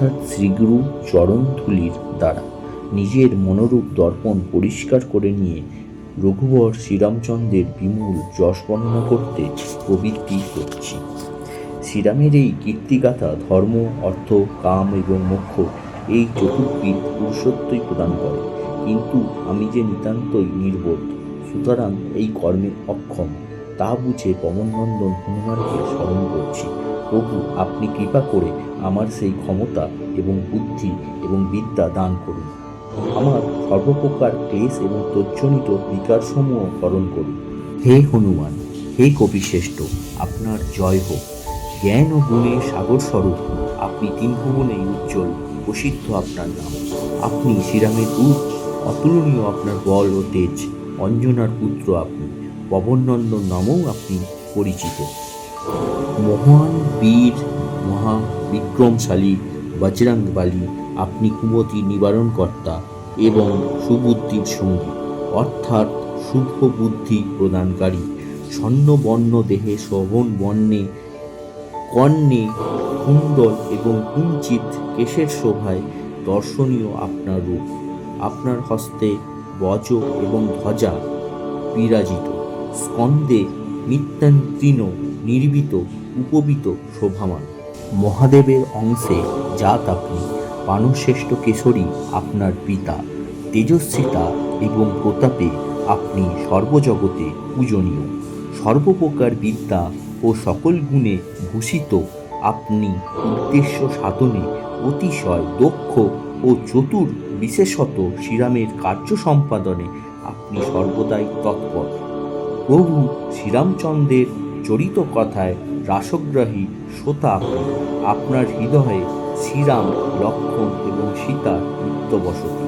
অর্থাৎ শ্রীগুরু চরণধূলির দ্বারা নিজের মনোরূপ দর্পণ পরিষ্কার করে নিয়ে রঘুবর শ্রীরামচন্দ্রের বিমূল যশ বর্ণনা করতে প্রবৃত্তি করছি। শ্রীরামের এই কীর্তিগাথা ধর্ম, অর্থ, কাম এবং মোক্ষ এই চতুর্বিধ পুরুষত্বই প্রদান করে। কিন্তু আমি যে নিতান্তই নির্বোধ, সুতরাং এই কর্মে অক্ষম, তা বুঝে পবননন্দন হনুমানকে স্মরণ করছি। প্রভু, আপনি কৃপা করে আমার সেই ক্ষমতা এবং বুদ্ধি এবং বিদ্যা দান করুন। আমার সর্বপ্রকার ক্লেশ এবং তজ্জনিত বিকারসমূহ হরণ করুন। হে হনুমান, হে কবিশ্রেষ্ঠ, আপনার জয় হোক। জ্ঞান ও গুণের সাগর স্বরূপ আপনি তিন ভুবনেই উজ্জ্বল, প্রসিদ্ধ আপনার নাম। আপনি শ্রীরামের দূত, অতুলনীয় আপনার বল ও তেজ। অঞ্জনার পুত্র আপনি, পবননন্দন নামেও আপনি পরিচিত। মহান বীর মহাবিক্রমশালী বজরংবলী, আপনি কুমতি নিবারণকর্তা এবং সুবুদ্ধির সঙ্গী, অর্থাৎ শুভ বুদ্ধি প্রদানকারী। স্বর্ণবর্ণ দেহে শোভন বর্ণে কর্ণে কুণ্ডল এবং কুঞ্চিত কেশের শোভায় দর্শনীয় আপনার রূপ। আপনার হস্তে বজ এবং ধ্বজা বিরাজিত, স্কন্দে নিত্যান্তৃণ নির্বিত উপবিত শোভামান। মহাদেবের অংশে জাত আপনি, বানশ্রেষ্ঠ কেশরী আপনার পিতা। তেজস্বিতা এবং প্রতাপে আপনি সর্বজগতে পূজনীয়। সর্বপ্রকার বিদ্যা ও সকল গুণে ভূষিত আপনি উদ্দেশ্য সাধনে অতিশয় দক্ষ ও চতুর। বিশেষত শ্রীরামের কার্য সম্পাদনে আপনি সর্বদাই তৎপর। প্রভু শ্রীরামচন্দ্রের চরিত কথায় রাসগ্রাহী শ্রোতা আপনি। আপনার হৃদয়ে শ্রীরাম, লক্ষ্মণ এবং সীতা নিত্যবসতি।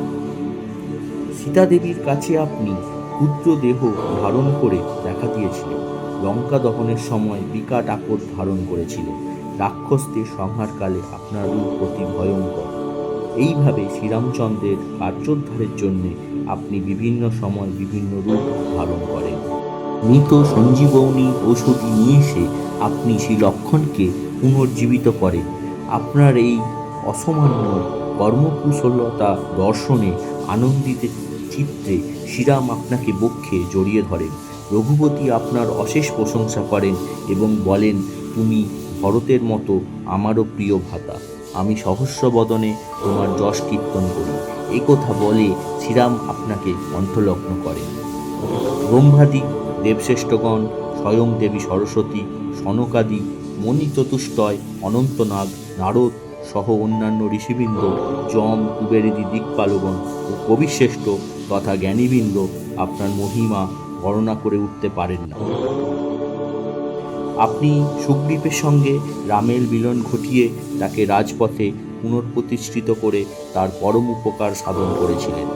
সীতাদেবীর কাছে আপনি ক্ষুদ্র দেহ ধারণ করে দেখা দিয়েছিলেন। লঙ্কা দহনের সময় বিকট আকর ধারণ করেছিলেন। রাক্ষসদের সংহারকালে আপনার রূপ অতি ভয়ঙ্কর। এইভাবে শ্রীরামচন্দ্রের কার্যোদ্ধারের জন্যে আপনি বিভিন্ন সময় বিভিন্ন রূপ ধারণ করেন। মৃত সঞ্জীবনী ঔষধি নিয়ে এসে আপনি শ্রী লক্ষ্মণকে পুনর্জীবিত করেন। আপনার এই অসামান্য কর্মকুশলতা দর্শনে আনন্দিত চিত্তে শ্রীরাম আপনাকে বক্ষে জড়িয়ে ধরেন। রঘুপতি আপনার অশেষ প্রশংসা করেন এবং বলেন, তুমি ভরতের মতো আমারও প্রিয় ভ্রাতা। আমি সহস্র বদনে তোমার যশ কীর্তন করি। একথা বলে শ্রীরাম আপনাকে কণ্ঠলগ্ন করেন। ব্রহ্মাদি দেবশ্রেষ্ঠগণ, স্বয়ং দেবী সরস্বতী, সনকাদি মণি চতুষ্টয়, অনন্তনাগ, নারদ সহ অন্যান্য ঋষিবৃন্দ, যম, কুবেরাদি দিকপালগণ ও কবিশ্রেষ্ঠ তথা জ্ঞানীবৃন্দ আপনার মহিমা বর্ণনা করে উঠতে পারেন না। আপনি সুগ্রীবের সঙ্গে রামের মিলন ঘটিয়ে তাকে রাজপথে পুনঃপ্রতিষ্ঠিত করে তার পরম উপকার সাধন করেছিলেন।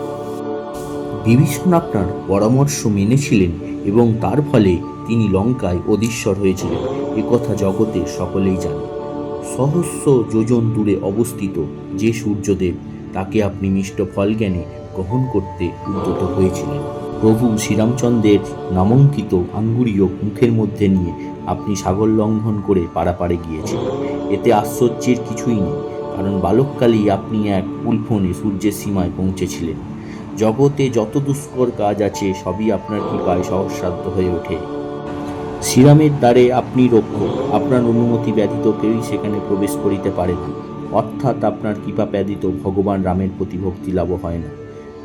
বিভীষণ আপনার পরামর্শ মেনেছিলেন এবং তার ফলে তিনি লঙ্কায় অধীশ্বর হয়েছিলেন। একথা জগতে সকলেই জানে। সহস্র যোজন দূরে অবস্থিত যে সূর্যদেব, তাকে আপনি মিষ্ট ফল জ্ঞানে গ্রহণ করতে উদ্যত হয়েছিলেন। প্রভু শ্রীরামচন্দ্রের নামাঙ্কিত আঙ্গুরীয় মুখের মধ্যে নিয়ে আপনি সাগর লঙ্ঘন করে পারাপারে গিয়েছিলেন। এতে আশ্চর্যের কিছুই নেই, কারণ বালককালেই আপনি এক উল্ফনে সূর্যের সীমায় পৌঁছেছিলেন। জগতে যত দুষ্কর কাজ আছে সবই আপনার কৃপায় সহজসাধ্য হয়ে ওঠে। শ্রীরামের দ্বারে আপনি রক্ষক, আপনার অনুমতি ব্যতীত কেউই সেখানে প্রবেশ করিতে পারে না। অর্থাৎ আপনার কৃপা ব্যতীত ভগবান রামের প্রতি ভক্তি লাভ হয় না।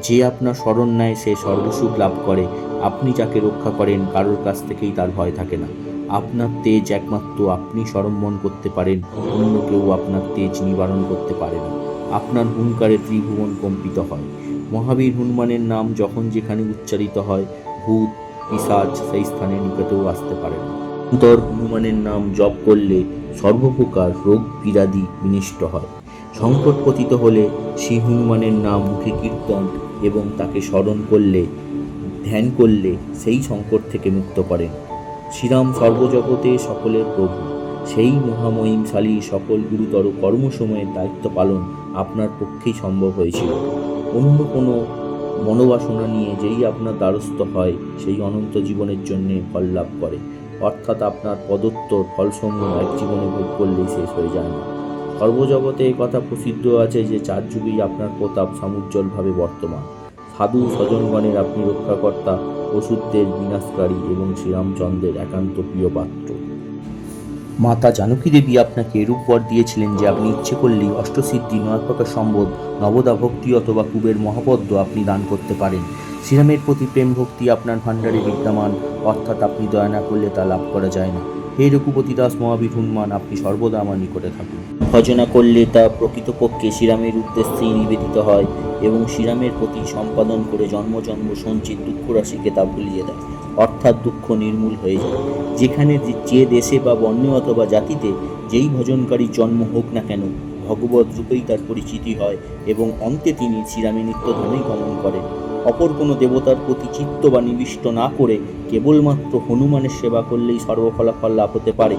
যে আপনার শরণ নেয় সে সর্বসুখ লাভ করে। আপনি যাকে রক্ষা করেন কারোর কাছ থেকেই তার ভয় থাকে না। আপনার তেজ একমাত্র আপনি স্মরণ করতে পারেন, অন্য কেউ আপনার তেজ নিবারণ করতে পারে না। আপনার হুঙ্কারে ত্রিভুবন কম্পিত হয়। মহাবীর হনুমানের নাম যখন যেখানে উচ্চারিত হয়, ভূত পিশাচ সেই স্থানের নিকটেও আসতে পারে না। অন্তর হনুমানের নাম জপ করলে সর্বপ্রকার রোগ পীড়াদি বিনষ্ট হয়। সংকট পতিত হলে শ্রী হনুমানের নাম মুখে কীর্তন এবং তাকে স্মরণ করলে, ধ্যান করলে সেই সংকট থেকে মুক্ত করেন। শ্রীরাম সর্বজগতে সকলের প্রভু। সেই মহামহিমশালী সকল গুরুতর কর্মসময়ের দায়িত্ব পালন আপনার পক্ষেই সম্ভব হয়েছিল। অন্য কোনো মনোবাসনা নিয়ে যেই আপনার দ্বারস্থ হয় সেই অনন্ত জীবনের জন্যে ফল লাভ করে। অর্থাৎ আপনার প্রদত্ত ফলসমূহ এক জীবনে ভোগ করলেই শেষ হয়ে যায় না। সর্বজগতে এ কথা প্রসিদ্ধ আছে যে 4 যুগেই আপনার প্রতাপ সমুজ্জ্বলভাবে বর্তমান। সাধু স্বজনগণের আপনি রক্ষাকর্তা, অসুরদের বিনাশকারী এবং শ্রীরামচন্দ্রের একান্ত প্রিয় পাত্র। মাতা জানকী দেবী আপনাকে এরূপ বর দিয়েছিলেন যে আপনি ইচ্ছে করলেই অষ্টসিদ্ধি, 9 প্রকার সম্বোধ, নবদা ভক্তি অথবা কুবের মহাপদ্ম আপনি দান করতে পারেন। শ্রীরামের প্রতি প্রেম ভক্তি আপনার ভাণ্ডারে বিদ্যমান, অর্থাৎ আপনি দয়া না করলে তা লাভ করা যায় না। হে রঘুপতি দাস মহাবীর হনুমান, আপনি সর্বদা আমার নিকটে থাকুন। ভজনা করলে তা প্রকৃতপক্ষে শ্রীরামের উদ্দেশ্যেই নিবেদিত হয় এবং শ্রীরামের প্রতি সম্পাদন করে জন্ম জন্ম সঞ্চিত দুঃখ রাশিকে তা ভুলিয়ে দেয়, অর্থাৎ দুঃখ নির্মূল হয়ে যায়। যেখানে যে দেশে বা বর্ণ অথবা জাতিতে যেই ভজনকারী জন্ম হোক না কেন, ভগবত রূপেই তার পরিচিতি হয় এবং অন্তে তিনি শ্রীরামে নিত্যধামেই গমন করেন। অপর কোনো দেবতার প্রতি চিত্ত বা নিবিষ্ট না করে কেবলমাত্র হনুমানের সেবা করলেই সর্বফলাফল লাভ হতে পারে।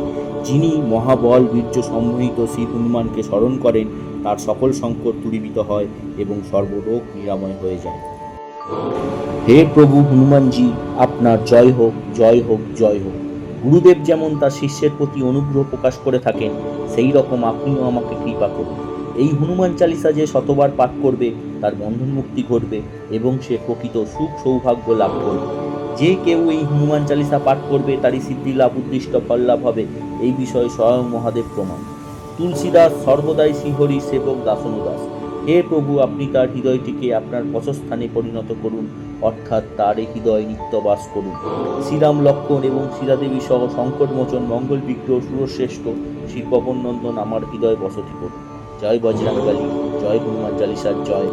যিনি মহাবল বীর্য সম্মোহিত শ্রী হনুমানকে স্মরণ করেন, তার সকল সংকট দূরীভূত হয় এবং সর্বরোগ নিরাময় হয়ে যায়। হে প্রভু হনুমানজি, আপনার জয় হোক, জয় হোক, জয় হোক। গুরুদেব যেমন তার শিষ্যের প্রতি অনুগ্রহ প্রকাশ করে থাকেন, সেই রকম আপনিও আমাকে কৃপা করুন। এই হনুমান চালিসা যে শতবার পাঠ করবে তার বন্ধন মুক্তি ঘটবে এবং সে প্রকৃত সুখ সৌভাগ্য লাভ করবে। যে কেউ এই হনুমান চালিসা পাঠ করবে তারই সিদ্ধি লাভ, উদ্দিষ্ট ফল লাভ হবে, এই বিষয়ে স্বয়ং মহাদেব প্রমাণ। তুলসীদাস সর্বদাই শ্রীহরি সেবক দাসনুদাস। হে প্রভু, আপনি তার হৃদয়টিকে আপনার বসস্থানে পরিণত করুন, অর্থাৎ তার এই হৃদয় নিত্য বাস করুন। শ্রীরাম, লক্ষ্মণ এবং সীতাদেবী সহ সংকটমোচন, মঙ্গল বিগ্রহ, সুরশ্রেষ্ঠ শ্রী পবন নন্দন আমার হৃদয় বসতি করুন। জয় বজরংবলী, জয় হনুমান চালিসার জয়।